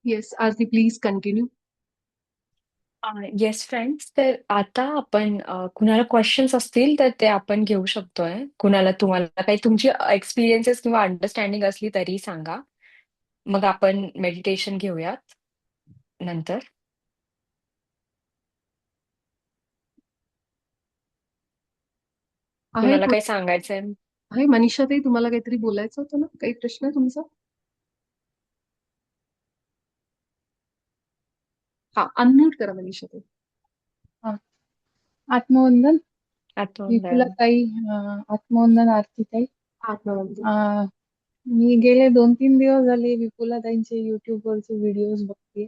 Yes, Aarti, please continue. Yes friends, तर आता आपण कुणाला क्वेश्चन्स असतील तर ते आपण घेऊ शकतोय. कुणाला तुम्हाला काही तुमची एक्सपिरियन्सेस किंवा अंडरस्टँडिंग असली तरी सांगा. मग आपण मेडिटेशन घेऊयात नंतर. आहे कुणाला कोण- काही सांगायचंय? आहे मनीषाताई, तुम्हाला काहीतरी बोलायचं होतं ना? काही प्रश्न आहे तुमचा? हा, अनम्यूट करा मनीषाताई. हा, आत्मवंदन. विपुला आठवण. ताई, आत्मवंदन आरती ताई. आत्मवंदन. मी गेले 2-3 दिवस झाले विपुला ताईंचे युट्यूब वरचे व्हिडिओज बघते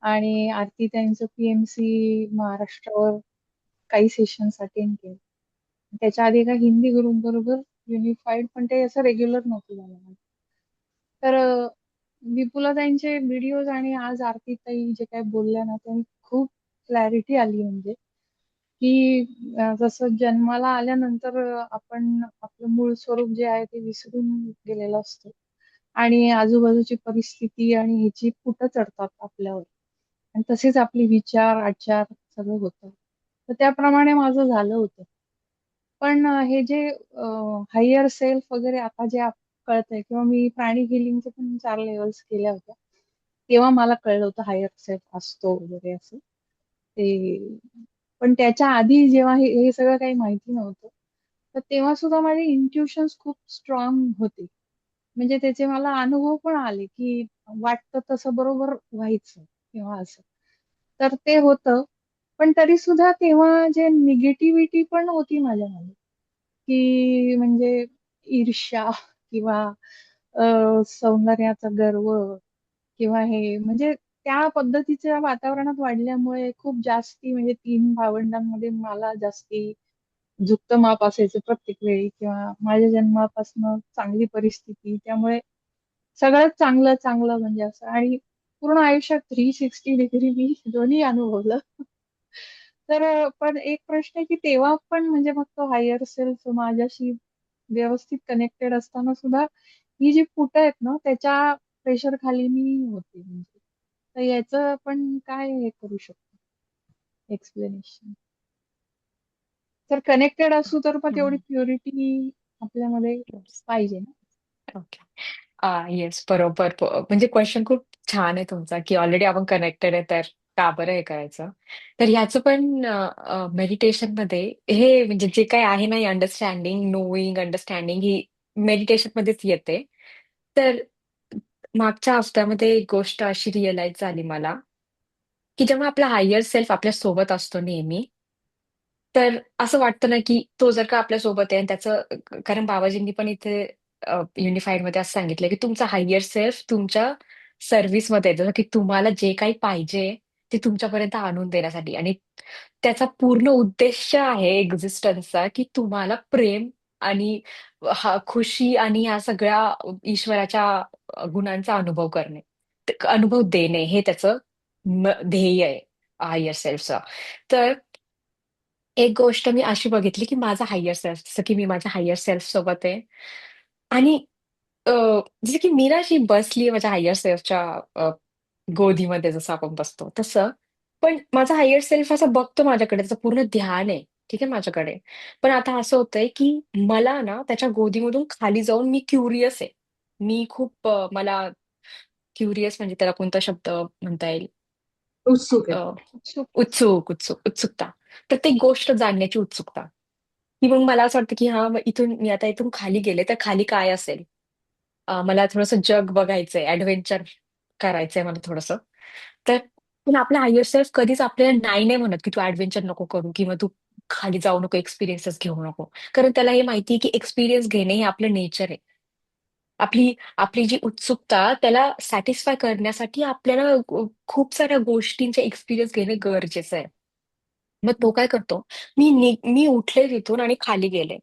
आणि आरती ताईंचं पीएमसी महाराष्ट्रावर काही सेशन्स अटेंड केले. त्याच्या आधी एका हिंदी ग्रुप बरोबर युनिफाईड, पण ते असं रेग्युलर नव्हतं झालं मला. तर विपुला ताईंचे व्हिडिओज आणि आज आरती ताई जे काही बोलल्या ना, त्यांनी खूप क्लॅरिटी आली. म्हणजे की जसं जन्माला आल्यानंतर आपण आपलं मूळ स्वरूप जे आहे ते विसरून गेलेलं असतं आणि आजूबाजूची परिस्थिती आणि ह्याची फुटं चढतात आपल्यावर आणि तसेच आपले विचार आचार सगळं होतं. तर त्याप्रमाणे माझं झालं होतं. पण हे जे हायर सेल्फ वगैरे आता जे कळतंय, किंवा मी प्राणी हिलिंगचे पण 4 लेवल्स केल्या होत्या, तेव्हा मला कळलं होतं हायर सेल्फ असतो वगैरे असं. ते पण त्याच्या आधी जेव्हा हे सगळं काही माहिती नव्हतं, तर तेव्हा सुद्धा माझे इंट्युशन्स खूप स्ट्रॉंग होते. म्हणजे त्याचे मला अनुभव पण आले, की वाटतं तसं बरोबर व्हायचं किंवा असं. तर ते होतं. पण तरी सुद्धा तेव्हा जे निगेटिव्हिटी पण होती माझ्यामध्ये, की म्हणजे ईर्ष्या किंवा सौंदर्याचा गर्व किंवा हे म्हणजे त्या पद्धतीच्या वातावरणात वाढल्यामुळे खूप जास्ती, म्हणजे 3 भावंडांमध्ये मला जास्ती झुकतं माप असायचं प्रत्येक वेळी, किंवा माझ्या जन्मापासून चांगली परिस्थिती, त्यामुळे सगळंच चांगलं चांगलं म्हणजे असं. आणि पूर्ण आयुष्यात 360 डिग्री मी दोन्ही अनुभवलं. तर पण एक प्रश्न आहे की तेव्हा पण म्हणजे मग तो हायर सेल्फ माझ्याशी व्यवस्थित कनेक्टेड असताना सुद्धा ही जी फुट आहेत ना, त्याच्या प्रेशर खाली मी होते. म्हणजे तर याचं पण काय हे करू शकतो एक्सप्लेनेशन? तर कनेक्टेड असू तर मग तेवढी प्युरिटी आपल्यामध्ये पाहिजे ना. ओके. येस, बरोबर. म्हणजे क्वेश्चन खूप छान आहे तुमचा, की ऑलरेडी आपण कनेक्टेड आहे तर का बरं हे करायचं. तर ह्याचं पण मेडिटेशन मध्ये हे म्हणजे जे काही आहे ना, अंडरस्टँडिंग, नोईंग, अंडरस्टँडिंग ही मेडिटेशन मध्येच येते. तर मागच्या हफ्त्यामध्ये एक गोष्ट अशी रिअलाइज झाली मला, की जेव्हा आपला हायर सेल्फ आपल्या सोबत असतो नेहमी, तर असं वाटतं ना, की तो जर का आपल्या सोबत आहे आणि त्याचं कारण बाबाजींनी पण इथे युनिफाईड मध्ये असं सांगितलं, की तुमचा हायर सेल्फ तुमच्या सर्व्हिसमध्ये आहे. जसं की तुम्हाला जे काही पाहिजे ते तुमच्यापर्यंत आणून देण्यासाठी, आणि त्याचा पूर्ण उद्देश आहे एक्झिस्टन्सचा, की तुम्हाला प्रेम आणि खुशी आणि ह्या सगळ्या ईश्वराच्या गुणांचा अनुभव करणे, अनुभव देणे हे त्याचं ध्येय आहे हायर सेल्फचं. तर एक गोष्ट मी अशी बघितली, की माझा हायर सेल्फ, जसं की मी माझ्या हायर सेल्फ सोबत आहे आणि अ, जसं की मी ना अशी बसली माझ्या हायर सेल्फच्या गोदीमध्ये, जसं आपण बसतो तसं. पण माझा हायर सेल्फ असं बघतो माझ्याकडे, त्याचं पूर्ण ध्यान आहे, ठीक आहे, माझ्याकडे. पण आता असं होतंय, की मला ना त्याच्या गोदीमधून खाली जाऊन मी क्युरियस आहे. मी खूप मला क्युरियस म्हणजे त्याला कोणता शब्द म्हणता येईल? उत्सुक आहे. अ, उत्सुकता. प्रत्येक गोष्ट जाणण्याची उत्सुकता. की मग मला असं वाटतं, की हा मग मी आता इथून खाली गेले तर खाली काय असेल? मला थोडंसं जग बघायचंय, ऍडव्हेंचर करायचंय मला थोडंसं. तर पण आपला हायर सेल्फ कधीच आपल्याला नाही नाही म्हणत, की तू ऍडव्हेंचर नको करू किंवा तू खाली जाऊ नको, एक्सपिरियन्सेस घेऊ नको. कारण त्याला हे माहितीये, की एक्सपिरियन्स घेणे हे आपलं नेचर आहे. आपली आपली जी उत्सुकता त्याला सॅटिस्फाय करण्यासाठी आपल्याला खूप साऱ्या गोष्टींचे एक्सपिरियन्स घेणे गरजेचं आहे. मग तो काय करतो, मी उठले तिथून आणि खाली गेले.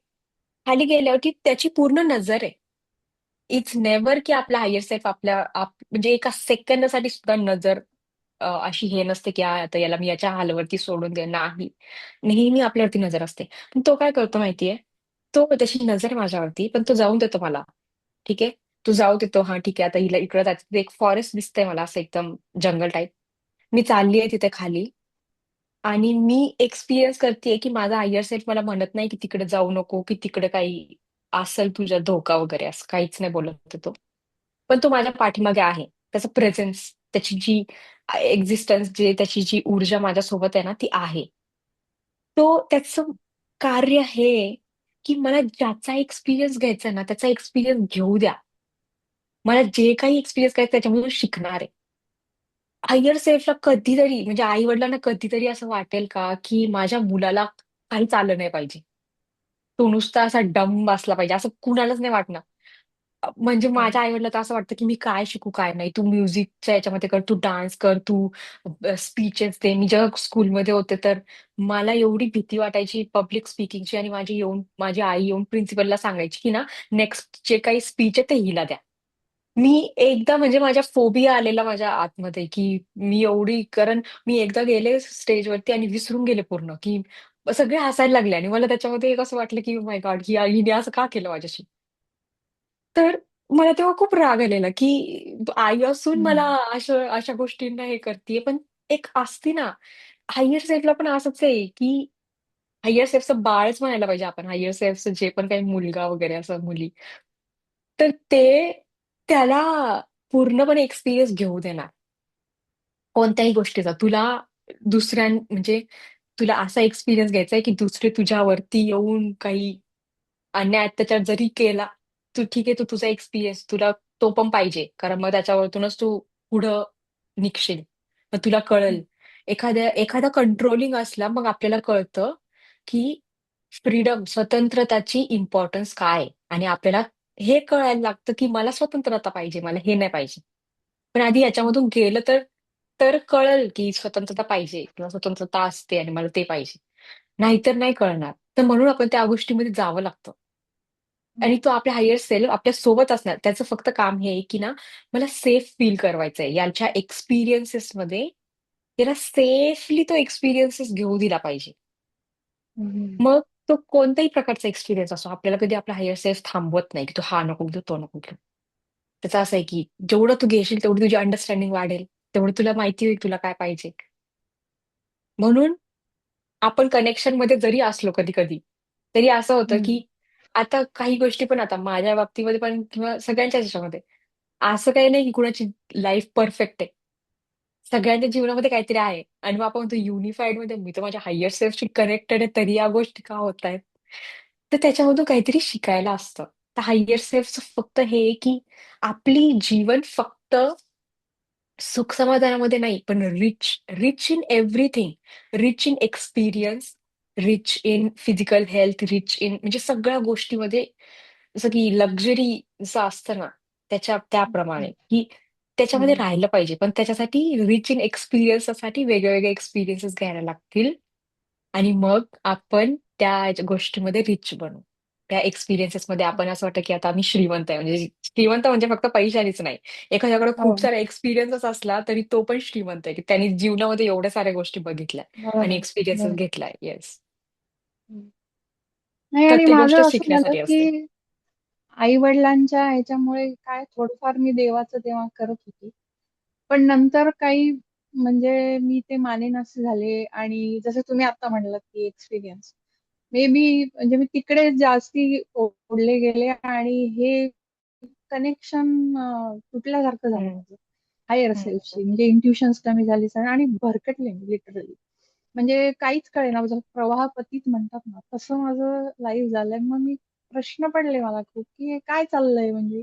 खाली गेल्यावरती त्याची पूर्ण नजर आहे. इट्स नेव्हर की आपला हायर सेल्फ म्हणजे एका सेकंदासाठी सुद्धा नजर अशी हे नसते, की आता याला मी याच्या हालवरती सोडून दे नाही. नेहमी आपल्यावरती नजर असते. पण तो काय करतो माहितीये, तो त्याची नजर माझ्यावरती, पण तो जाऊन देतो मला. ठीक आहे. तू जाऊ देतो, हा ठीक आहे, आता हिला इकडं जायचं. तिथे एक फॉरेस्ट दिसतंय मला, असं एकदम जंगल टाईप. मी चालली आहे तिथे खाली, आणि मी एक्सपिरियन्स करतेय की माझा हायर सेल्फ मला म्हणत नाही की तिकडे जाऊ नको, की तिकडे काही असेल तुझ्या धोका वगैरे, असं काहीच नाही बोलत होता तो. पण तो माझ्या पाठीमागे आहे. त्याचा प्रेझेन्स, त्याची जी एक्झिस्टन्स, जे त्याची जी ऊर्जा माझ्यासोबत आहे ना, ती आहे. तो त्याचं कार्य हे की मला ज्याचा एक्सपिरियन्स घ्यायचा आहे ना, त्याचा एक्सपिरियन्स घेऊ द्या. मला जे काही एक्सपिरियन्स करायचं त्याच्यामधून शिकणार आहे. हायर सेल्फला कधीतरी, म्हणजे आई वडिलांना कधीतरी असं वाटेल का की माझ्या मुलाला काहीच आलं नाही पाहिजे, तो नुसता असा डंब असला पाहिजे, असं कुणालाच नाही वाटणार. म्हणजे हो. माझ्या आई वडिलांना असं वाटतं की मी काय शिकू काय नाही, तू म्युझिकच्या याच्यामध्ये कर, तू डान्स कर, तू स्पीचेस दे. मी जेव्हा स्कूलमध्ये होते तर मला एवढी भीती वाटायची पब्लिक स्पीकिंगची, आणि माझी आई येऊन प्रिन्सिपलला सांगायची की ना, नेक्स्ट जे काही स्पीच आहे ते हिला द्या. मी एकदा, म्हणजे माझ्या फोबिया आलेला माझ्या आतमध्ये, की मी एवढी, कारण मी एकदा गेले स्टेजवरती आणि विसरून गेले पूर्ण, की सगळे हसायला लागले, आणि मला त्याच्यामध्ये एक असं वाटलं की माय गॉड, की हिने असं का केलं माझ्याशी. तर मला तेव्हा खूप राग आलेला, की आई असून मला हम्म. अशा गोष्टींना हे करते. पण एक असती ना, हायर सेल्फला पण असंच आहे, की हायर सेल्फचं बाळच म्हणायला पाहिजे आपण. हायर सेल्फचं जे पण काही मुलगा वगैरे असं मुली, तर ते त्याला पूर्णपणे एक्सपिरियन्स घेऊ देणार. कोणत्याही गोष्टीचा तुला, म्हणजे तुला असा एक्सपिरियन्स घ्यायचा आहे की दुसरे तुझ्यावरती येऊन काही अन्याय अत्याचार जरी केला, तू ठीक आहे, तू तुझा एक्सपिरियन्स तुला तो पण पाहिजे, कारण मग त्याच्यावरतूनच तू पुढं निघशील. मग तुला कळेल. एखादा कंट्रोलिंग असला, मग आपल्याला कळतं की फ्रीडम, स्वतंत्रताची इम्पॉर्टन्स काय आहे. आणि आपल्याला हे कळायला लागतं की मला स्वतंत्रता पाहिजे, मला हे नाही पाहिजे. पण आधी याच्यामधून गेलं तर तर कळेल की स्वतंत्रता पाहिजे किंवा स्वतंत्रता असते आणि मला ते पाहिजे. नाहीतर नाही कळणार. तर म्हणून आपण त्या गोष्टीमध्ये जावं लागतं. आणि तो आपला हायर सेल्फ आपल्या सोबत असणार. त्याचं फक्त काम हे आहे की ना, मला सेफ फील करवायचंय. याच्या एक्सपिरियन्सेसमध्ये त्याला सेफली तो एक्सपिरियन्सेस घेऊ दिला पाहिजे. हम्म. मग तो कोणत्याही प्रकारचा एक्सपिरियन्स असो, आपल्याला कधी आपला हायर सेल्फ थांबवत नाही, की तू हा नको घेऊ, तो नको घेऊ. त्याचं असं आहे की जेवढं तू घेशील तेवढी तुझी अंडरस्टँडिंग वाढेल, तेवढं तुला माहिती होईल तुला काय पाहिजे. म्हणून आपण कनेक्शनमध्ये जरी असलो कधी-कधी, तरी असं होतं हम्म. की आता काही गोष्टी पण, आता माझ्या बाबतीमध्ये पण किंवा सगळ्यांच्याच ह्याच्यामध्ये, असं काही नाही की कुणाची लाईफ परफेक्ट आहे. सगळ्यांच्या जीवनामध्ये काहीतरी आहे. आणि मग आपण म्हणतो युनिफाईडमध्ये मी तर माझ्या हायर सेल्फशी कनेक्टेड आहे, तरी या गोष्टी का होत आहेत? तर त्याच्यामधून काहीतरी शिकायला असतं. तर हायर सेल्फचं फक्त हे आहे की आपली जीवन फक्त सुख समाधानामध्ये नाही, पण rich rich in everything. Rich in experience, rich in physical health, rich in, म्हणजे सगळ्या गोष्टीमध्ये, जसं की लक्झरी जसं असतं ना, त्याप्रमाणे, की त्याच्यामध्ये हम्म. राहिलं पाहिजे. पण त्याच्यासाठी रिच इन एक्सपिरियन्ससाठी वेगळे-वेगळे एक्सपिरियन्सेस घ्यायला लागतील. आणि मग आपण त्या गोष्टीमध्ये रिच बनू. त्या एक्सपिरियन्सेसमध्ये आपण असं वाटतं, की आता आम्ही श्रीमंत आहे. म्हणजे श्रीमंत म्हणजे फक्त पैशानेच नाही. एखाद्याकडे खूप हो. सारा एक्सपिरियन्सच असला, तरी तो पण श्रीमंत आहे, की त्याने जीवनामध्ये एवढ्या साऱ्या गोष्टी बघितल्या आणि बरोबर. एक्सपिरियन्सेस बरोबर. घेतलाय. येस. हम्म. नाही, आणि प्रत्येक गोष्ट माझं असं झालं शिकण्यासाठी असते. की आई वडिलांच्या ह्याच्यामुळे काय थोडंफार मी देवाचं तेव्हा करत होती. पण नंतर काही, म्हणजे मी ते मानेन असे झाले, आणि जसं तुम्ही आता म्हणलात की एक्सपिरियन्स, मे बी म्हणजे मी तिकडे जास्ती ओढले गेले, आणि हे कनेक्शन तुटल्यासारखं झालं हम्म. माझं हायर हम्म. सेल्फशी. म्हणजे इंट्युशन्स कमी झाली सर, आणि भरकटले मी लिटरली. म्हणजे काहीच कळेना, जसं प्रवाहपतीत म्हणतात ना, तसं माझं लाईफ झालंय. मग मी, प्रश्न पडले मला खूप, की हे काय चाललंय, म्हणजे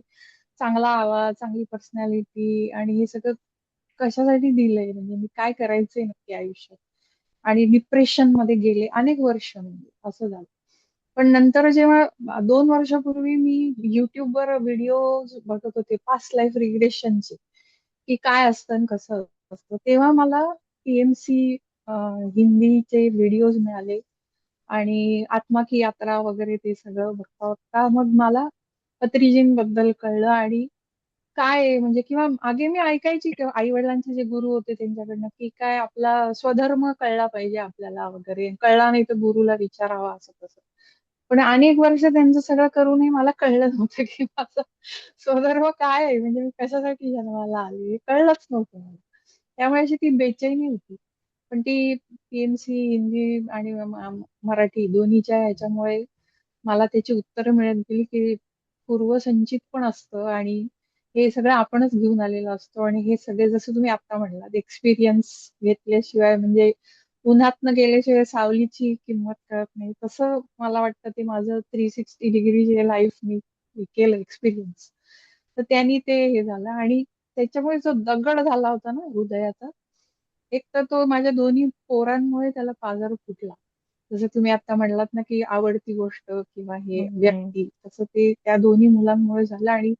चांगला आवाज, चांगली पर्सनॅलिटी, आणि हे सगळं कशासाठी दिलंय, म्हणजे मी काय करायचंय नक्की आयुष्यात. आणि डिप्रेशन मध्ये गेले अनेक वर्ष, म्हणजे असं झालं. पण नंतर जेव्हा 2 वर्षापूर्वी मी युट्यूबवर व्हिडिओ बघत होते पास्ट लाईफ रिग्रेशनचे, की काय असतं आणि कसं असतं, तेव्हा मला पीएमसी हिंदीचे व्हिडिओज मिळाले. आणि आत्मा की यात्रा वगैरे ते सगळं बघता बघता मग मला पत्रीजींबद्दल कळलं. आणि काय आहे म्हणजे, किंवा आधी मी ऐकायची की आई वडिलांचे जे गुरु होते त्यांच्याकडनं, की काय आपला स्वधर्म कळला पाहिजे आपल्याला वगैरे, कळला नाही तर गुरुला विचारावा, असं तसं. पण अनेक वर्ष त्यांचं सगळं करूनही मला कळलं नव्हतं की माझा स्वधर्म काय आहे, म्हणजे मी कशासाठी जन्माला आली हे कळलंच नव्हतं मला. त्यामुळे अशी ती बेचैनी होती. पण ती पीएमसी हिंदी आणि मराठी दोन्हीच्या ह्याच्यामुळे मला त्याची उत्तरं मिळत गेली की पूर्वसंचित पण असतं आणि हे सगळं आपणच घेऊन आलेलो असतो आणि हे सगळे जसं तुम्ही आता म्हणलात एक्सपिरियन्स घेतल्याशिवाय म्हणजे उन्हातनं गेल्याशिवाय सावलीची किंमत कळत नाही. तसं मला वाटतं ते माझं 360 डिग्री जे लाईफ मी हे केलं एक्सपिरियन्स. तर त्यांनी ते हे झालं आणि त्याच्यामुळे जो दगड झाला होता ना हृदयाचा, एक तर तो माझ्या दोन्ही पोरांमुळे त्याला पाझर फुटला. जसं तुम्ही आता म्हणलात ना, की आवडती गोष्ट किंवा हे हम्म. व्यक्ती, तसं ते त्या दोन्ही मुलांमुळे झालं आणि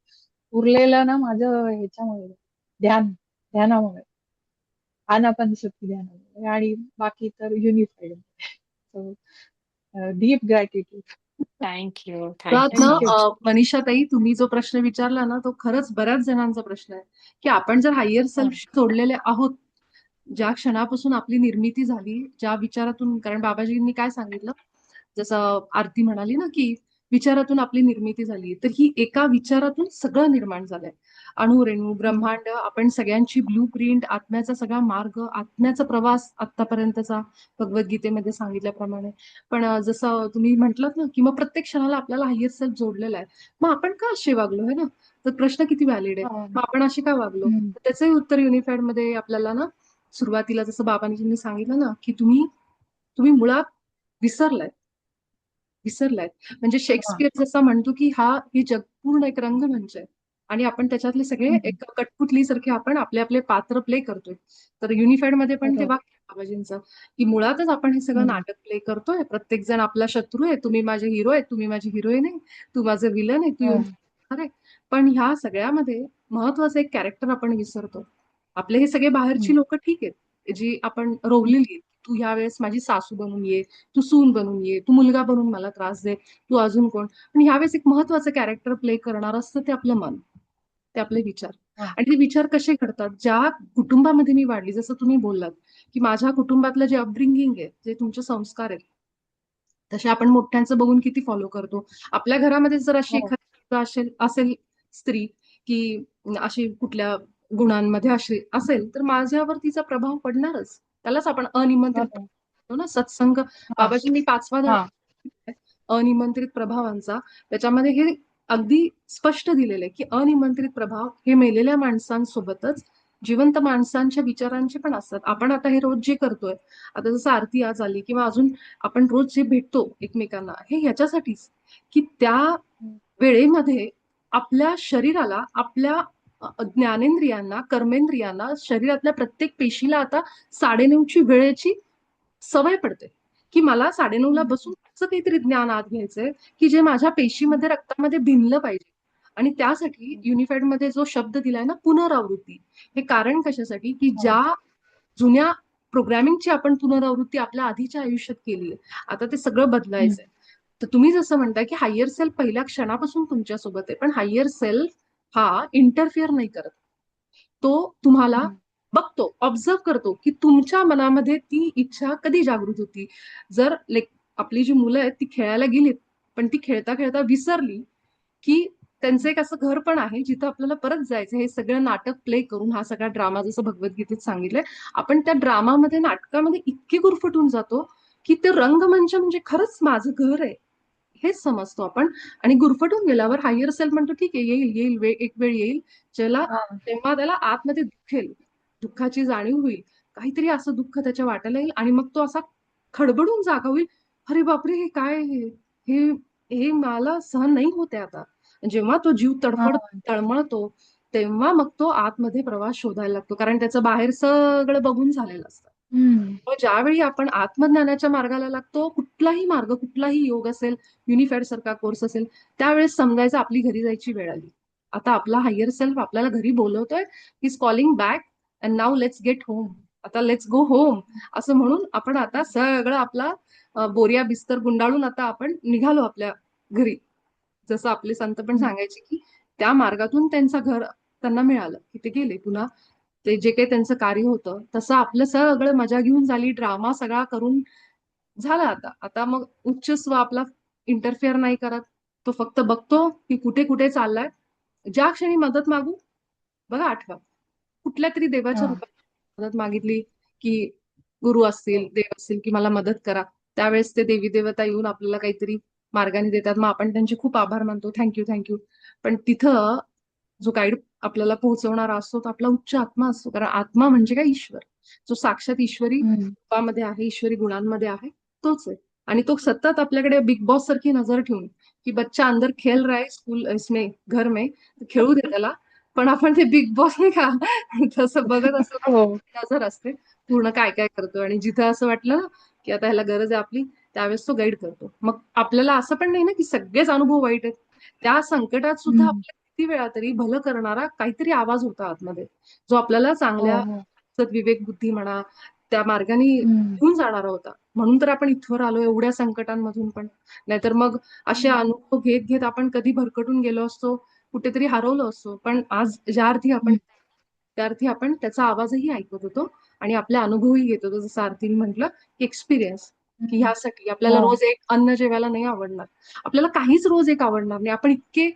उरलेलं ना माझं ह्याच्यामुळे ध्यानामुळे, आनापानसती ध्यानामुळे आणि बाकी तर unified. So deep gratitude. Thank you मुळात थँक्यू ना सो थँक्यू. मच. मनीषाताई, तुम्ही जो प्रश्न विचारला ना तो खरंच बऱ्याच जणांचा प्रश्न आहे, की आपण जर हायर सेल्फशी जोडलेले आहोत, ज्या क्षणापासून आपली निर्मिती झाली, ज्या विचारातून, कारण बाबाजींनी काय सांगितलं, जसं आरती म्हणाली ना, की विचारातून आपली निर्मिती झाली, तर ही एका विचारातून सगळं निर्माण झालंय. अणुरेणू, ब्रह्मांड, आपण सगळ्यांची ब्लू प्रिंट, आत्म्याचा सगळा मार्ग, आत्म्याचा प्रवास आतापर्यंतचा भगवद्गीतेमध्ये सांगितल्याप्रमाणे. पण जसं तुम्ही म्हटलात ना, की मग प्रत्येक क्षणाला आपल्याला हायर सेल्फ जोडलेला आहे, मग आपण का असे वागलो है ना, तर प्रश्न किती व्हॅलिड आहे. मग आपण असे का वागलो, तर त्याचंही उत्तर युनिफाईड मध्ये आपल्याला ना, सुरुवातीला जसं बाबांजींनी सांगितलं ना, की तुम्ही तुम्ही मुळात विसरलाय विसरलाय. म्हणजे शेक्सपियर जसा म्हणतो, की हे जग पूर्ण एक रंगमंच आहे आणि आपण त्याच्यातले सगळे एक कठपुतलीसारखे आपण आपले आपले पात्र प्ले करतोय. तर युनिफाईड मध्ये पण ते वाक्य आहे बाबाजींचं, की मुळातच आपण हे सगळं नाटक प्ले करतोय. प्रत्येक जण आपला शत्रू आहे. तुम्ही माझे हिरो आहे, तुम्ही माझी हिरोईन आहे, तू माझं विलन आहे, तू येऊन आहे. पण ह्या सगळ्यामध्ये महत्वाचं एक कॅरेक्टर आपण विसरतो. आपले हे सगळे बाहेरची लोक ठीक आहेत, जी आपण रोवलेली आहेत. तू ह्या वेळेस माझी सासू बनून ये, तू सून बनून ये, तू मुलगा बनून मला त्रास दे, तू अजून कोण. पण ह्यावेळेस एक महत्वाचं कॅरेक्टर प्ले करणार असतं ते आपलं मन, ते आपले विचार. आणि ते विचार कसे घडतात, ज्या कुटुंबामध्ये मी वाढली, जसं तुम्ही बोललात, की माझ्या कुटुंबातलं जे अपब्रिंगिंग आहे, जे तुमचे संस्कार आहेत, तसे आपण मोठ्यांचं बघून किती फॉलो करतो. आपल्या घरामध्ये जर अशी एखादी असेल असेल स्त्री, की अशी कुठल्या गुणांमध्ये अशी असेल, तर माझ्यावर तिचा प्रभाव पडणारच. त्यालाच आपण अनिमंत्रित म्हणतो ना, सत्संग. बाबाजींनी 5वा धडा दिलाय, अनिमंत्रित प्रभावांचा. त्याच्यामध्ये हे अगदी स्पष्ट दिलेलं आहे, की अनिमंत्रित प्रभाव हे मेलेल्या माणसांसोबतच जिवंत माणसांच्या विचारांचे पण असतात. आपण आता हे रोज जे करतोय, आता जसं आरती आज आली किंवा अजून आपण रोज जे भेटतो एकमेकांना, हे ह्याच्यासाठीच, की त्या वेळेमध्ये आपल्या शरीराला, आपल्या ज्ञानेंद्रियांना, कर्मेंद्रियांना, शरीरातल्या प्रत्येक पेशीला आता 9:30ची वेळेची सवय पडते, की मला 9:30ला बसून असं काहीतरी ज्ञान आत घ्यायचंय, की जे माझ्या पेशीमध्ये, रक्तामध्ये भिनलं पाहिजे. आणि त्यासाठी युनिफाईड मध्ये जो शब्द दिलाय ना, पुनरावृत्ती, हे कारण कशासाठी, की ज्या जुन्या प्रोग्रॅमिंगची आपण पुनरावृत्ती आपल्या आधीच्या आयुष्यात केली, आता ते सगळं बदलायचंय. तर तुम्ही जसं म्हणताय, की हायर सेल्फ पहिल्या क्षणापासून तुमच्या सोबत आहे, पण हायर सेल्फ हा इंटरफिअर नाही करत. तो तुम्हाला बघतो, ऑब्झर्व करतो, की तुमच्या मनामध्ये ती इच्छा कधी जागृत होती. जर आपली जी मुलं आहेत ती खेळायला गेलीत, पण ती खेळता खेळता विसरली, की त्यांचं एक असं घर पण आहे जिथं आपल्याला परत जायचं. हे सगळं नाटक प्ले करून, हा सगळा ड्रामा जसं भगवद्गीतेत सांगितलंय, आपण त्या ड्रामामध्ये, नाटकामध्ये इतके गुरफटून जातो, की ते रंगमंच म्हणजे खरंच माझं घर आहे हेच समजतो आपण. आणि गुरफटून गेल्यावर हायर सेल्फ म्हणतो, ठीक आहे, येईल येईल एक वेळ येईल ज्याला, तेव्हा त्याला आतमध्ये दुखेल, दुःखाची जाणीव होईल, काहीतरी असं दुःख त्याच्या वाटायला येईल आणि मग तो असा खडबडून जागा होईल, अरे बापरे, हे काय, हे हे मला सहन नाही होते आता. जेव्हा तो जीव तळमळतो, तेव्हा मग तो आतमध्ये प्रवास शोधायला लागतो, कारण त्याचं बाहेर सगळं बघून झालेलं असतं. मग ज्यावेळी आपण आत्मज्ञानाच्या मार्गाला लागतो, कुठलाही मार्ग, कुठलाही योग असेल, युनिफाईड सारखा कोर्स असेल, त्यावेळेस समजायचं आपली घरी जायची वेळ आली. आता आपला हायर सेल्फ आपल्याला घरी बोलवतोय, is calling back and now let's get home. आता लेट्स गो होम असं म्हणून आपण आता सगळं आपला बोरिया बिस्तर गुंडाळून आता आपण निघालो आपल्या घरी. जसं आपले संत पण सांगायचे, की त्या मार्गातून त्यांचं घर त्यांना मिळालं, की ते गेले पुन्हा, ते जे काही त्यांचं कार्य होतं तसं आपलं सगळं मजा घेऊन झाली, ड्रामा सगळा करून झाला. आता आता मग उच्च स्व आपला इंटरफेअर नाही करत. तो फक्त बघतो की कुठे कुठे चाललाय. ज्या क्षणी मदत मागू, बघा आठवा, कुठल्या तरी देवाच्या हा रूपात मदत मागितली की गुरु असतील, देव असतील की मला मदत करा, त्यावेळेस ते देवी देवता येऊन आपल्याला काहीतरी मार्गाने देतात. मग आपण त्यांचे खूप आभार मानतो, थँक्यू थँक्यू. पण तिथं जो गाईड आपल्याला पोहोचवणारा असतो तो आपला उच्च आत्मा असतो. कारण आत्मा म्हणजे काय, ईश्वर. जो साक्षात ईश्वरी हम्म रूपामध्ये आहे, ईश्वरी गुणांमध्ये आहे, तोच आहे. आणि तो सतत आपल्याकडे बिग बॉस सारखी नजर ठेवून की बच्चा अंदर खेल रहा है स्कूल इसमें घर में, तर खेळू दे त्याला. पण आपण ते बिग बॉस नाही का तसं बघत असतो ना, हो नजर असते पूर्ण काय काय करतो. आणि जिथं असं वाटलं ना की आता ह्याला गरज आहे आपली, त्यावेळेस तो गाईड करतो. मग आपल्याला असं पण नाही ना की सगळेच अनुभव वाईट आहेत. त्या संकटात सुद्धा हम्म आपल्याला किती वेळा तरी भलं करणारा काहीतरी आवाज होता आतमध्ये, जो आपल्याला हो चांगल्या हो विवेक बुद्धी म्हणा त्या मार्गाने हम्म घेऊन जाणारा होता. म्हणून तर आपण इथवर आलो एवढ्या संकटांमधून पण. नाहीतर मग असे हम्म अनुभव घेत घेत आपण कधी भरकटून गेलो असतो, कुठेतरी हरवलो असतो. पण आज ज्या अर्थी आपण, हम्म त्या अर्थी आपण त्याचा आवाजही ऐकत होतो आणि आपले अनुभवही घेत होतो. जसं आरतीने म्हटलं, एक्सपिरियन्स, की हम्म. ह्यासाठी आपल्याला हा रोज एक अन्न जेवायला नाही आवडणार, आपल्याला काहीच रोज एक आवडणार नाही. आपण इतके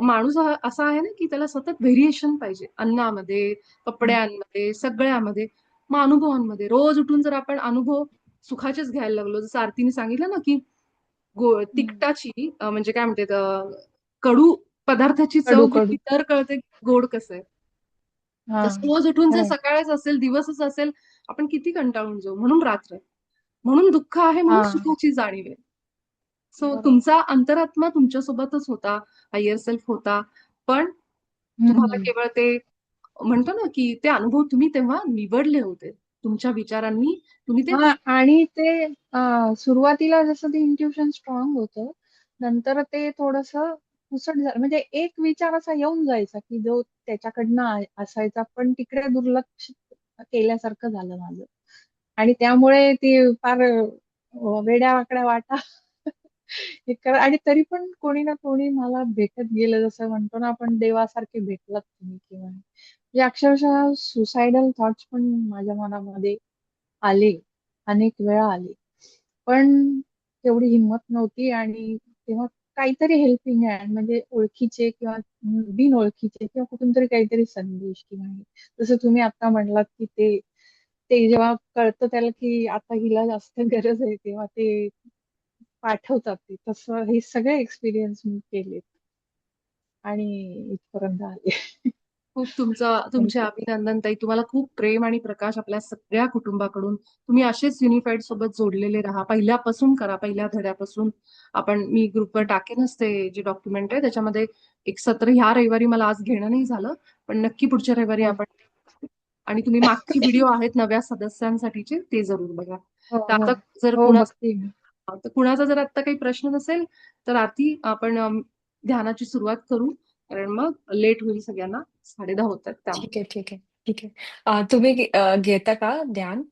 माणूस असा आहे ना की त्याला सतत व्हेरिएशन पाहिजे, अन्नामध्ये, हम्म कपड्यांमध्ये, सगळ्यामध्ये. मग अनुभवांमध्ये रोज उठून जर आपण अनुभव सुखाचेच घ्यायला लागलो, जसं आरतीने सांगितलं ना की हम्म. तिखटाची म्हणजे काय म्हणते कडू पदार्थाची चव कडू घेतली कडू तर कळते गोड कसं आहे. हा तसं रोज उठून जर खरंय सकाळच असेल, दिवसच असेल, आपण किती कंटाळून जाऊ. म्हणून रात्र आहे, म्हणून दुःख आहे, म्हणून हा सुखाची जाणीव आहे. सो बरोबर तुमचा अंतरात्मा तुमच्यासोबतच होता, हायर सेल्फ होता. पण तुम्हाला हम्म केवळ ते म्हणतो ना की ते अनुभव तुम्ही तेव्हा निवडले होते तुमच्या विचारांनी, तुम्ही ते. हा आणि ते सुरुवातीला जसं ते इंट्युशन स्ट्रॉंग होतं, नंतर ते थोडस पुसट झालं. म्हणजे एक विचार असा येऊन जायचा की जो त्याच्याकडनं असायचा, पण तिकडे दुर्लक्ष केल्यासारखं झालं माझं. आणि त्यामुळे ती फार वेड्या वाकड्या वाटा आणि तरी पण कोणी ना कोणी मला भेटत गेलं, जसं म्हणतो ना आपण, देवासारखे भेटलात तुम्ही. किंवा म्हणजे अक्षरशः सुसायडल थॉट्स पण माझ्या मनामध्ये आले, अनेक वेळा आले. पण तेवढी हिंमत नव्हती. आणि तेव्हा काहीतरी हेल्पिंग हँड, म्हणजे ओळखीचे किंवा बिनओळखीचे किंवा कुठून तरी काहीतरी संदेश किंवा हे. जसं तुम्ही आता म्हणलात की ते ते जेव्हा कळतं त्याला की आता हिला जास्त गरज आहे, तेव्हा ते पाठवतात ते. तसं हे सगळे एक्सपिरियन्स मी केले आणि इथपर्यंत आले. खूप आणि तुमचे अभिनंदन ताई. तुम्हाला खूप प्रेम आणि प्रकाश आपल्या सगळ्या कुटुंबाकडून. तुम्ही असेच युनिफाईड सोबत जोडलेले राहा, पहिल्यापासून करा, पहिल्या धड्यापासून. मी ग्रुपवर टाकेनच ते जे डॉक्युमेंट आहे त्याच्यामध्ये एक सत्र. ह्या रविवारी मला आज घेणं नाही झालं, पण नक्की पुढच्या रविवारी हो आपण. आणि तुम्ही मागची व्हिडिओ आहेत नव्या सदस्यांसाठीचे, ते जरूर बघा. हो तर हो आता जर हो बघते मी. कुणाचा जर आता काही प्रश्न नसेल, तर आधी आपण ध्यानाची सुरुवात करू. कारण मग लेट होईल सगळ्यांना, 10:30 होतात त्यामुळे. ठीक आहे, ठीक आहे, ठीक आहे. तुम्ही घेता का ध्यान?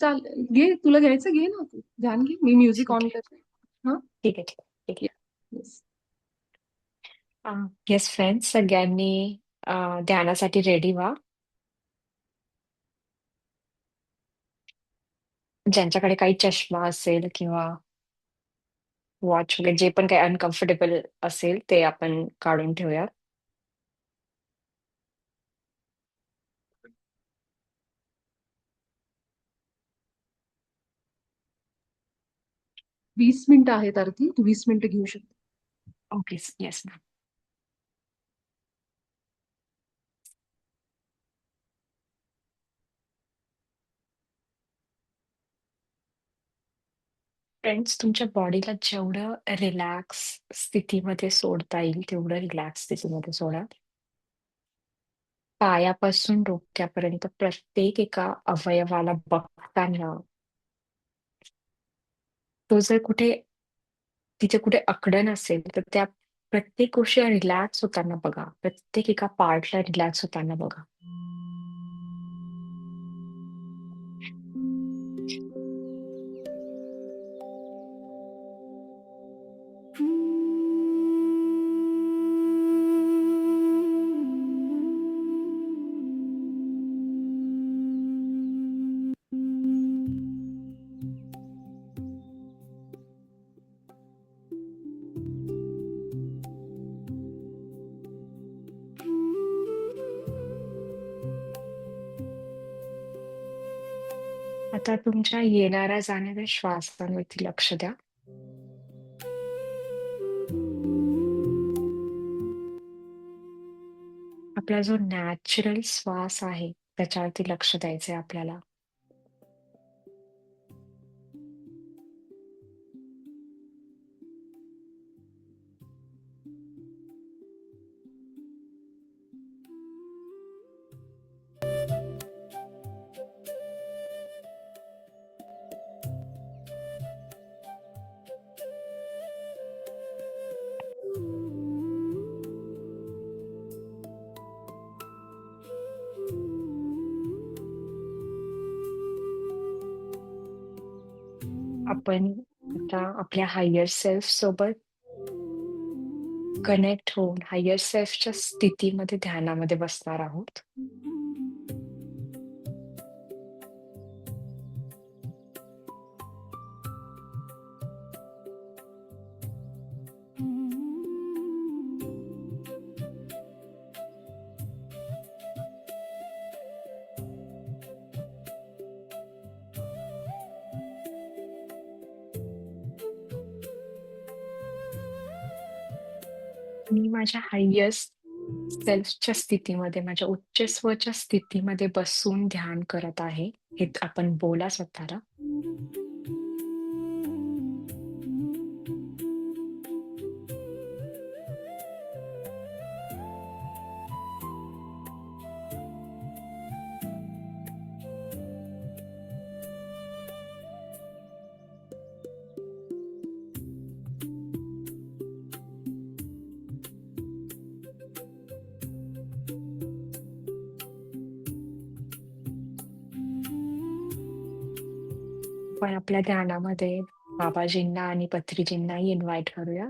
चाल, घे, तुला घ्यायचं घे ना, तू ध्यान घे, मी म्युझिक ठीक ऑन आहे, करते. हा. ठीक आहे, ठीक आहे, ठीक येस. आहे. येस फ्रेंड्स, सगळ्यांनी ध्यानासाठी रेडी व्हा. ज्यांच्याकडे काही चष्मा असेल किंवा वॉच वगैरे, जे पण काही अनकम्फर्टेबल असेल ते आपण काढून ठेवूया. 20 मिनिटं आहेत आरती, तू 20 मिनिटं घेऊ शकते. Okay, yes ma'am. फ्रेंड्स, तुमच्या बॉडीला जेवढं रिलॅक्स स्थितीमध्ये सोडता येईल तेवढं रिलॅक्स स्थितीमध्ये सोडा. पायापासून डोक्यापर्यंत प्रत्येक एका अवयवाला बघताना, तो जर कुठे तिथे कुठे अकडन असेल तर त्या प्रत्येक गोष्टी रिलॅक्स होताना बघा. प्रत्येक एका पार्टला रिलॅक्स होताना बघा. आता तुमच्या येणाऱ्या जाणाऱ्या श्वासांवरती लक्ष द्या. आपला जो नॅचरल श्वास आहे त्याच्यावरती लक्ष द्यायचंय आपल्याला. आपण आता आपल्या हायर सेल्फ सोबत कनेक्ट होऊन हायर सेल्फच्या स्थितीमध्ये ध्यानामध्ये बसणार आहोत. मी माझ्या हायेस्ट सेल्फच्या स्थितीमध्ये, माझ्या उच्च स्वच्या स्थितीमध्ये बसून ध्यान करत आहे. हे आपण बोला स्वतःला. आपण आपल्या ध्यानामध्ये बाबाजींना आणि पत्रीजींनाही इन्व्हाइट करूया.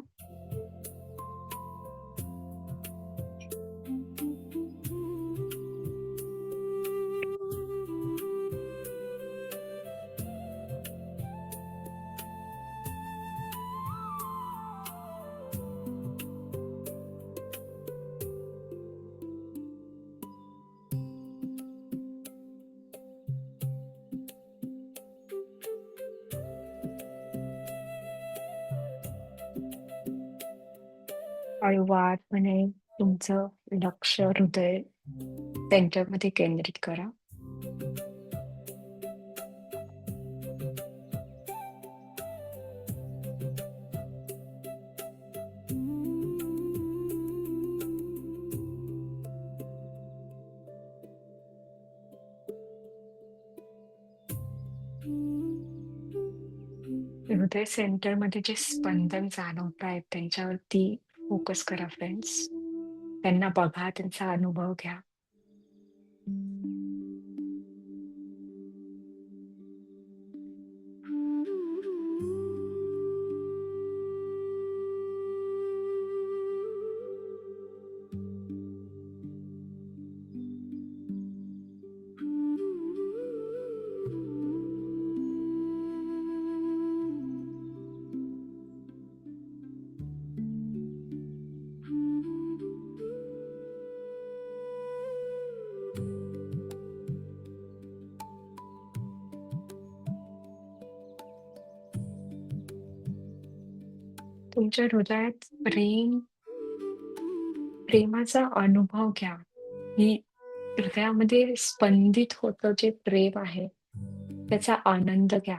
हळुवारपणे तुमचं लक्ष हृदय सेंटरमध्ये केंद्रित करा. हृदय सेंटरमध्ये जे स्पंदन जाणवत आहेत त्यांच्यावरती फोकस करा फ्रेंड्स. त्यांना बघा, त्यांचा अनुभव घ्या. तुमच्या हृदयात प्रेमाचा अनुभव घ्या. ही हृदयामध्ये स्पंदित होतं जे प्रेम आहे त्याचा आनंद घ्या.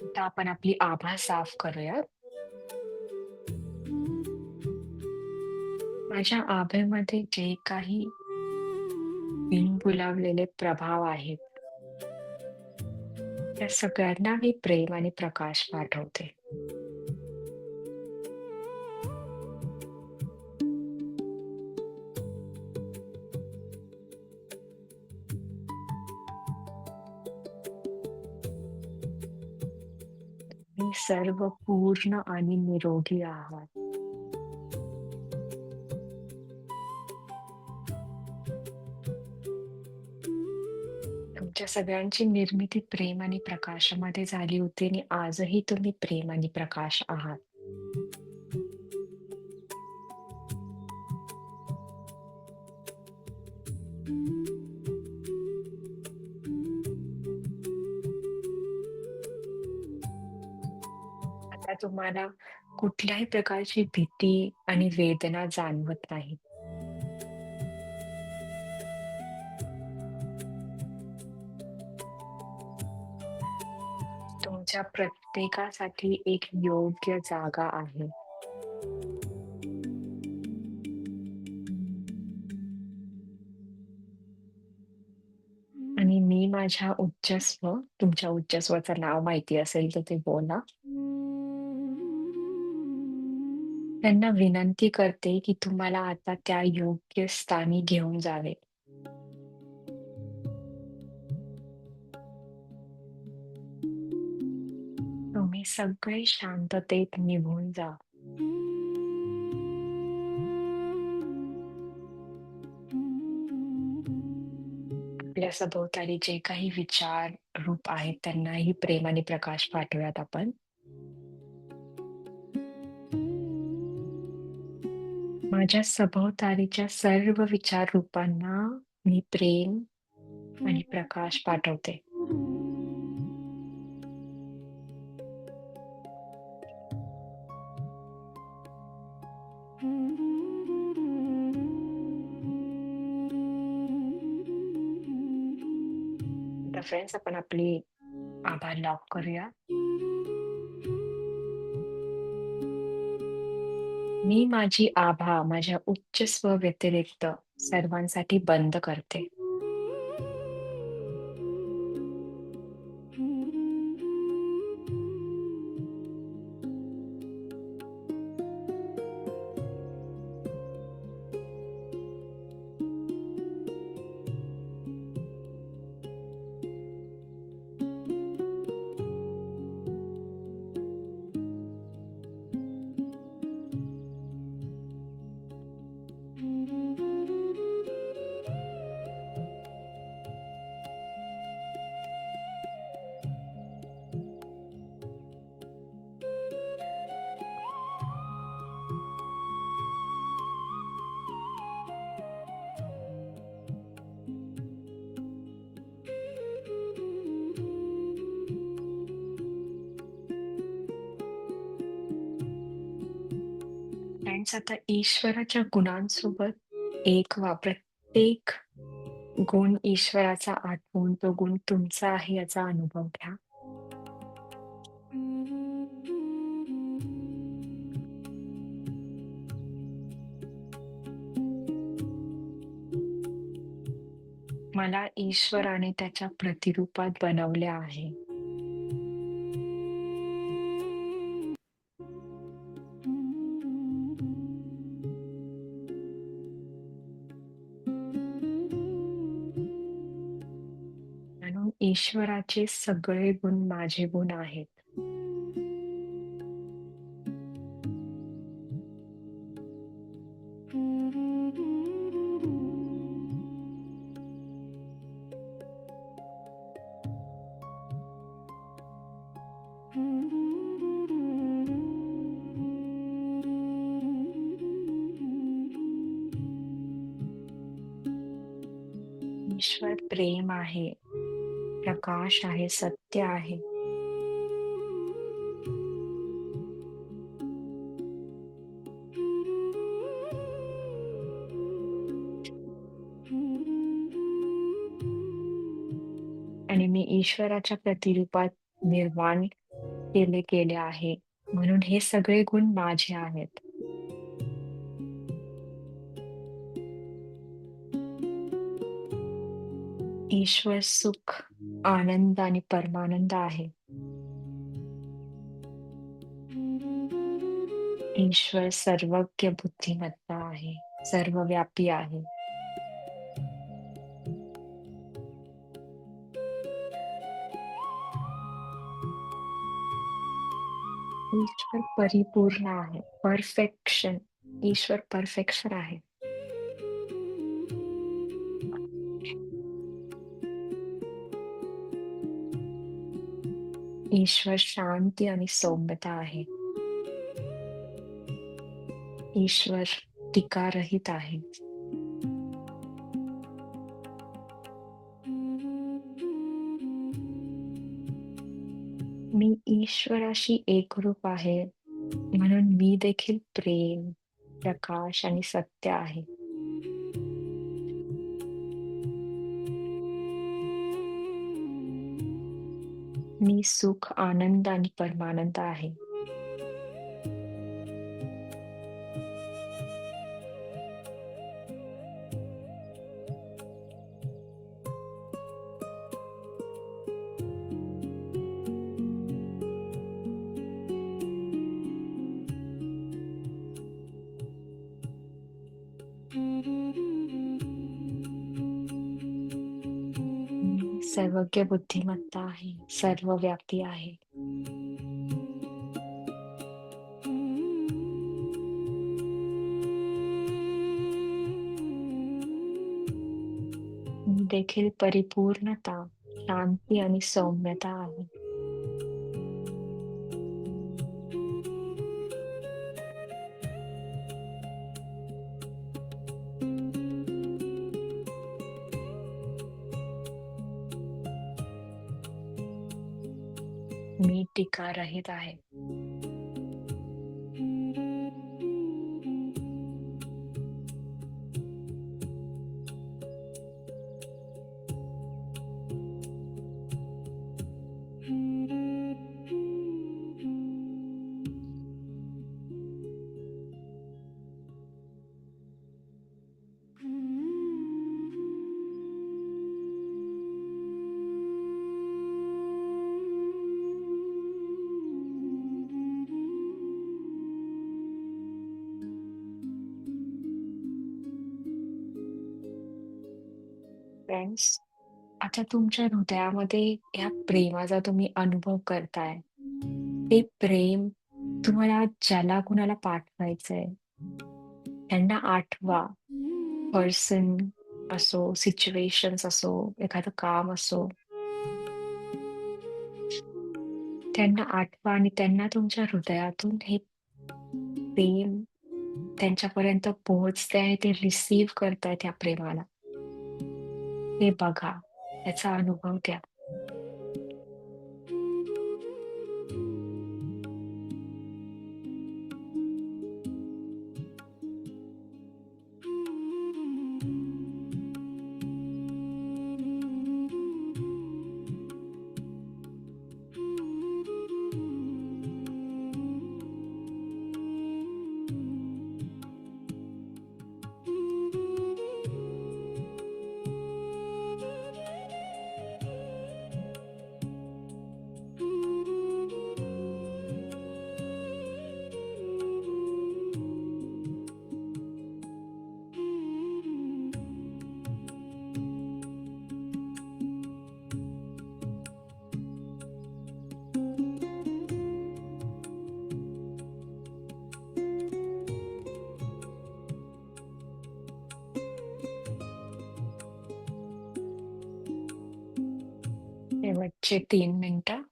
आता आपण आपली आभा साफ करूया. माझ्या आभेमध्ये जे काही बिनबुलावलेले प्रभाव आहेत, त्या सगळ्यांना मी प्रेम आणि प्रकाश पाठवते. मी सर्व पूर्ण आणि निरोगी आहात. तुमच्या सगळ्यांची निर्मिती प्रेम आणि प्रकाशामध्ये झाली होती आणि आजही तुम्ही प्रेम आणि प्रकाश आहात. आता तुम्हाला कुठल्याही प्रकारची भीती आणि वेदना जाणवत नाही. तुमच्या प्रत्येकासाठी एक योग्य जागा आहे. आणि मी माझ्या उच्चस्व, तुमच्या उच्चस्वाचं नाव माहिती असेल तर ते बोला. त्यांना विनंती करते की तुम्हाला आता त्या योग्य स्थानी घेऊन जावे. तुम्ही सगळे शांततेत निघून जा. आपल्या सभोवताली जे काही विचार रूप आहेत त्यांनाही प्रेम आणि प्रकाश पाठवूयात आपण. माझ्या सभोवतालीच्या सर्व विचार रूपांना मी प्रेम आणि प्रकाश पाठवते. आता फ्रेंड्स, आपण आपली आभार लॉक करूया. मी माझी आभा माझ्या उच्च स्व व्यतिरिक्त सर्वांसाठी बंद करते. फ्रेंड्स, आता ईश्वराच्या गुणांसोबत एक व्हा. प्रत्येक गुण ईश्वराचा आठवून तो गुण तुमचा आहे याचा अनुभव घ्या. मला ईश्वराने त्याच्या प्रतिरूपात बनवले आहे. म्हणून ईश्वराचे सगळे गुण माझे गुण आहेत. ईश्वर प्रेम आहे, प्रकाश आहे, सत्य आहे. आणि मी ईश्वराच्या प्रतिरूपात निर्माण केले गेले आहे. म्हणून हे सगळे गुण माझे आहेत. ईश्वर सुख, आनंद आणि परमानंद आहे. ईश्वर सर्वज्ञ बुद्धिमत्ता आहे, सर्वव्यापी आहे. ईश्वर परिपूर्ण आहे, परफेक्शन. ईश्वर परफेक्शन आहे. ईश्वर शांती आणि सौम्यता आहे. ईश्वर टीकारहित आहे. मी ईश्वराशी एकरूप आहे, म्हणून मी देखील प्रेम, प्रकाश आणि सत्य आहे. मी सुख, आनंद आणि परमानंद आहे. मी सर्वज्ञ बुद्धिमत्ता आहे, सर्वव्यापी आहे. मी देखील परिपूर्णता, शांती आणि सौम्यता आहे. मी टीकारहित आहे. फ्रेंड्स, आता तुमच्या हृदयामध्ये ह्या प्रेमाचा तुम्ही अनुभव करताय. ते प्रेम तुम्हाला ज्याला कुणाला पाठवायचंय, त्यांना आठवा. पर्सन असो, सिच्युएशन्स असो, एखादं काम असो, त्यांना आठवा आणि त्यांना तुमच्या हृदयातून हे प्रेम त्यांच्यापर्यंत पोहोचते आणि ते रिसीव्ह करतायत या प्रेमाला. हे बघा, त्याचा अनुभव द्या. शेवटचे 3 मिनिटं.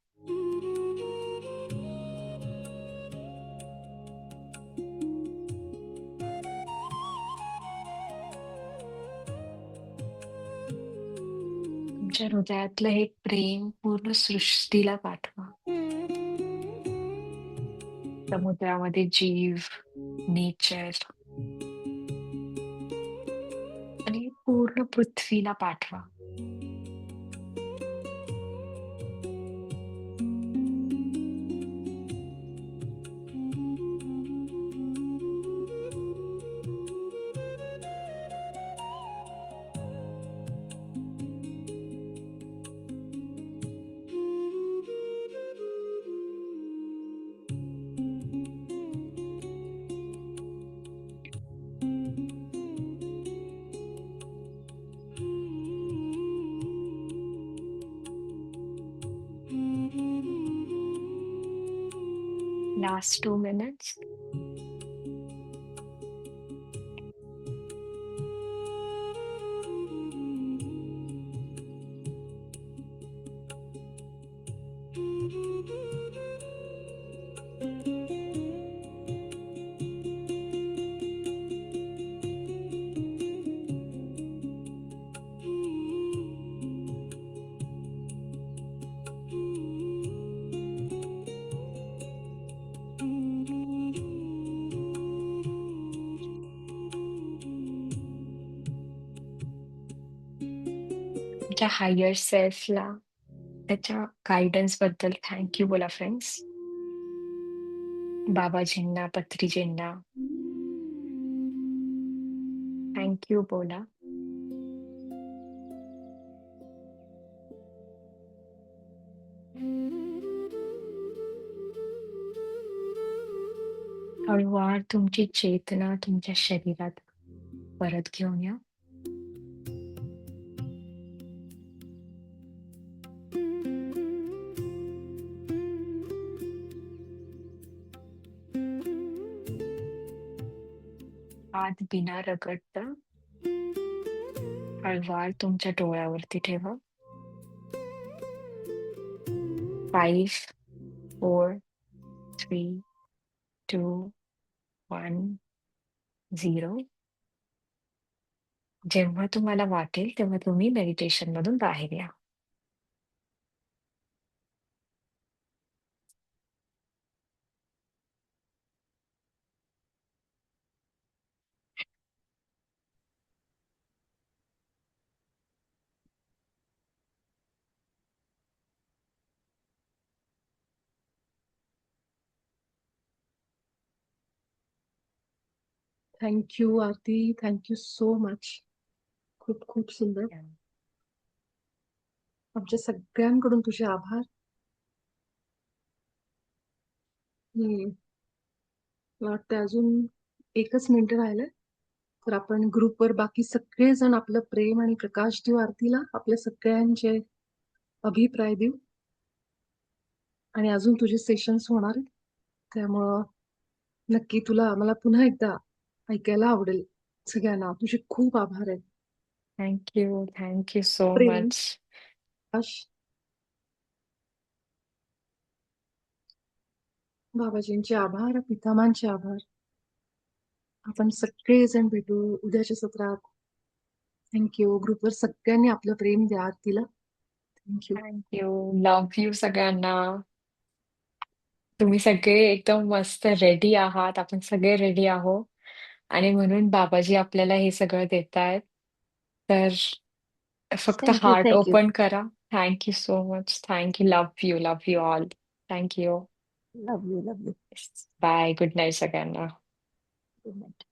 तुमच्या हृदयातलं हे प्रेम पूर्ण सृष्टीला पाठवा. समुद्रामध्ये जीव, नेचर आणि पूर्ण पृथ्वीला पाठवा. Last 2 minutes. तुमच्या हायर सेल्फला त्याच्या गायडन्स बद्दल थँक्यू बोला फ्रेंड्स. बाबाजींना, पत्रीजींना थँक्यू बोला. हळूवार तुमची चेतना तुमच्या शरीरात परत घेऊन या. हात बिना रगडता हळूवार तुमच्या डोळ्यावरती ठेवा. 5, 4, 3, 2, 1, 0. जेव्हा तुम्हाला वाटेल तेव्हा तुम्ही मेडिटेशन मधून बाहेर या. थँक्यू आरती, थँक्यू सो मच. खूप खूप सुंदर. आमच्या सगळ्यांकडून तुझे आभार. मला वाटतं अजून 1च मिनिट राहिलंय, तर आपण ग्रुपवर बाकी सगळेजण आपलं प्रेम आणि प्रकाश देऊ आरतीला, आपल्या सगळ्यांचे अभिप्राय देऊ. आणि अजून तुझे सेशन्स होणार आहेत, त्यामुळं नक्की तुला मला पुन्हा एकदा ऐकायला आवडेल. सगळ्यांना तुझे खूप आभार आहेत. थँक्यू सो प्रेम, मच. प्रकाश, बाबाजींचे आभार, पितामांचे आभार. आपण सगळेजण भेटू उद्याच्या सत्रात. थँक्यू. ग्रुपवर सगळ्यांनी आपलं प्रेम द्या आरतीला. थँक्यू. थँक्यू. लव्ह यू सगळ्यांना. तुम्ही सगळे एकदम मस्त रेडी आहात. आपण सगळे रेडी आहोत. आणि म्हणून बाबाजी आपल्याला हे सगळं देतायत. तर फक्त थँक्यू, हार्ट थँक्यू. ओपन करा. Thank you so much. Thank you. Love you all. Thank you. Love you, love you. Bye. Good night सगळ्यांना. Good night.